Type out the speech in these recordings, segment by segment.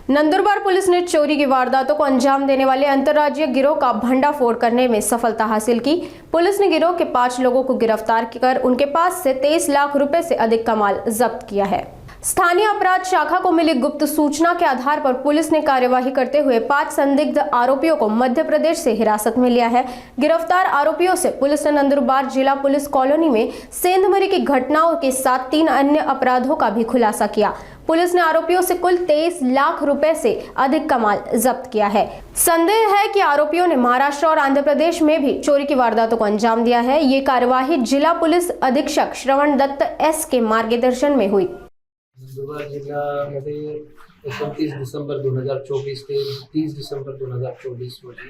Nandurbar police ने चोरी की वारदातों को अंजाम देने वाले अंतर्राज्यीय गिरोह का भंडाफोड़ करने में सफलता हासिल की। पुलिस ने गिरोह के 5 लोगों को गिरफ्तार कर उनके पास से 23 लाख रुपए से अधिक का माल जब्त किया है। स्थानीय अपराध शाखा को मिली गुप्त सूचना के आधार पर पुलिस ने कार्यवाही करते हुए 5 संदिग्ध आरोपियों को मध्य प्रदेश से हिरासत में लिया है। गिरफ्तार आरोपियों से पुलिस ने नंदुरबार जिला पुलिस कॉलोनी में सेंधमारी की घटनाओं के साथ 3 अन्य अपराधों का भी खुलासा किया। पुलिस ने आरोपियों से कुल 23 लाख रुपए से अधिक का माल जब्त किया है। संदेह है कि आरोपियों ने महाराष्ट्र और आंध्र प्रदेश में भी चोरी की वारदातों को अंजाम दिया है। ये कार्यवाही जिला पुलिस अधीक्षक श्रवण दत्त एस के मार्गदर्शन में हुई। नंदुरबार जिल्ह्यामध्ये 29 डिसेंबर 2024 ते 30 डिसेंबर 2024 रोजी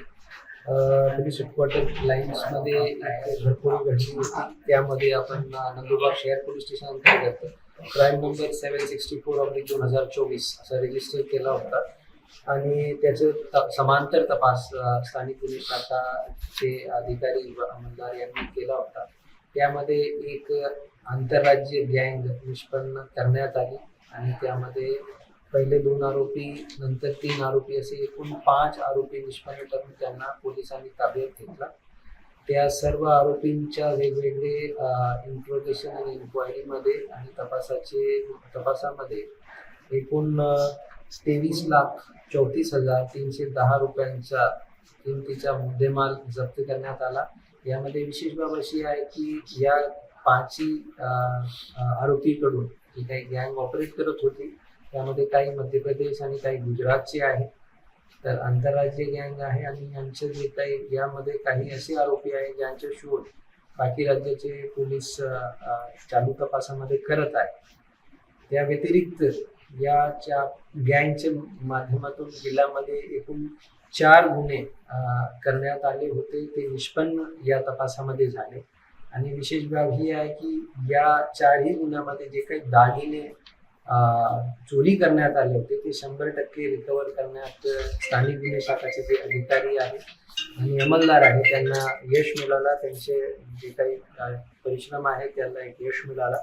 पोलीस हेडक्वार्टर लाईन्समध्ये एक घरफोड घडली होती। त्यामध्ये आपण नंदुरबार शहर पोलीस स्टेशन अंतर्गत क्राईम नंबर 764/2024 असा रजिस्टर केला होता आणि त्याचे समांतर तपास स्थानिक पोलीस शाखाचे अधिकारी व अंमलदार यांनी केला होता। त्यामध्ये एक आंतरराज्य गँग निष्पन्न करण्यात आली आणि त्यामध्ये पहिले 2 आरोपी नंतर 3 आरोपी असे एकूण 5 आरोपी निष्पन्न करून त्यांना पोलिसांनी ताब्यात घेतला। त्या सर्व आरोपींच्या वेगवेगळे इंट्रोगेशन आणि इन्क्वायरीमध्ये आणि तपासामध्ये एकूण 23,34,310 रुपयांचा किमतीचा मुद्देमाल जप्त करण्यात आला। यामध्ये विशेष बाब अशी आहे की या 5 आरोपीकडून जी काही गँग ऑपरेट करत होती त्यामध्ये काही मध्य प्रदेश आणि काही गुजरातचे आहे। तर आंतरराज्य गँग आहे आणि यांचे जे काही यामध्ये काही असे आरोपी आहेत ज्यांचे शोध बाकी राज्याचे पोलीस चालू तपासामध्ये करत आहेत। त्या व्यतिरिक्त याच्या गँगच्या माध्यमातून जिल्ह्यामध्ये एकूण 4 गुन्हे करण्यात आले होते। ते निष्पन्न या तपासामध्ये झाले आणि विशेष बाब ही आहे की या 4ही गुन्ह्यामध्ये जे काही दागिने चोरी करण्यात आले होते ते 100% रिकवर करण्यात स्थानिक गुन्हे शाखाचे जे अधिकारी आहेत आणि अंमलदार आहेत त्यांना यश मिळाला। त्यांचे जे काही परिश्रम आहे त्याला एक यश मिळाला।